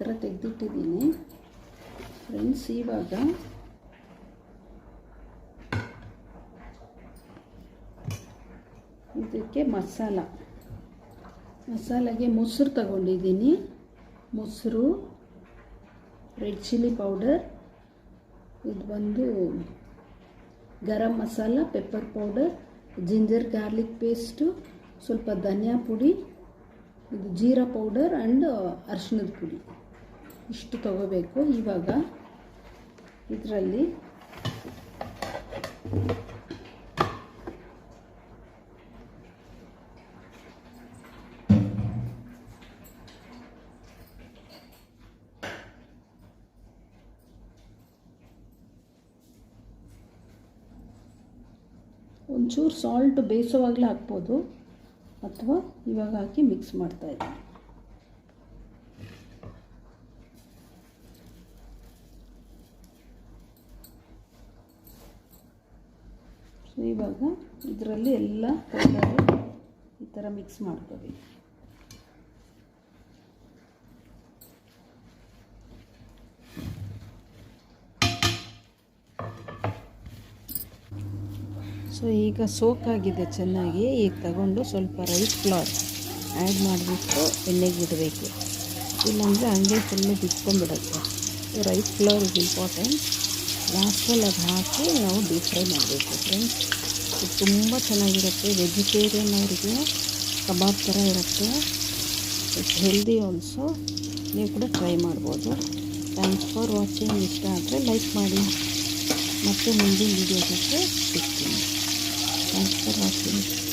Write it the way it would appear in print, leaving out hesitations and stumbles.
ಥರ ತೆಗೆದಿಟ್ಟಿದ್ದೀನಿ ಫ್ರೆಂಡ್ಸ್. ಇವಾಗ ಇದಕ್ಕೆ ಮಸಾಲೆಗೆ ಮೊಸರು ತಗೊಂಡಿದ್ದೀನಿ. ಮೊಸರು, ರೆಡ್ ಚಿಲ್ಲಿ ಪೌಡರ್, ಇದು ಬಂದು garam masala, pepper powder, ginger garlic paste, ಸ್ವಲ್ಪ ಧನಿಯಾ ಪುಡಿ, ಇದು ಜೀರಾ ಪೌಡರ್ ಆ್ಯಂಡ್ ಅರಿಶಿಣದ ಪುಡಿ, ಇಷ್ಟು ತಗೋಬೇಕು. ಇವಾಗ ಇದರಲ್ಲಿ ಒಂಚೂರು ಸಾಲ್ಟ್ ಬೇಯಿಸೋವಾಗಲೇ ಹಾಕ್ಬೋದು ಅಥವಾ ಇವಾಗ ಹಾಕಿ ಮಿಕ್ಸ್ ಮಾಡ್ತಾಯಿದ್ದೀನಿ. ಸೊ ಇವಾಗ ಇದರಲ್ಲಿ ಎಲ್ಲ ಪೌಡರು ಈ ಥರ ಮಿಕ್ಸ್ ಮಾಡ್ಕೋಬೇಕು. ಸೊ ಈಗ ಸೋಕಾಗಿದೆ ಚೆನ್ನಾಗಿ. ಈಗ ತಗೊಂಡು ಸ್ವಲ್ಪ ರೈಸ್ ಫ್ಲೋರ್ ಆ್ಯಡ್ ಮಾಡಿಬಿಟ್ಟು ಎಣ್ಣೆಗೆ ಬಿಡಬೇಕು, ಇಲ್ಲಾಂದರೆ ಹಂಗೆ ಫುಲ್ಲು ಬಿಟ್ಕೊಂಡ್ಬಿಡುತ್ತೆ. Rice flour is important. ಲಾಸ್ಟಲ್ಲಿ ಅದು ಹಾಕಿ ನಾವು ಡೀಪ್ ಫ್ರೈ ಮಾಡಬೇಕು ಫ್ರೆಂಡ್ಸ್. ಇದು ತುಂಬ ಚೆನ್ನಾಗಿರುತ್ತೆ. ವೆಜಿಟೇರಿಯನ್ ಅವರಿಗೆ ಕಬಾಬ್ ಥರ ಇರುತ್ತೆ. It's healthy also. ನೀವು ಕೂಡ ಟ್ರೈ ಮಾಡ್ಬೋದು. Thanks for watching. ಇಷ್ಟ ಆದರೆ ಲೈಕ್ ಮಾಡಿ. ಮತ್ತೆ ಮುಂದಿನ ವೀಡಿಯೋ ಜೊತೆ ಸಿಗ್ತೀನಿ. Thanks for watching.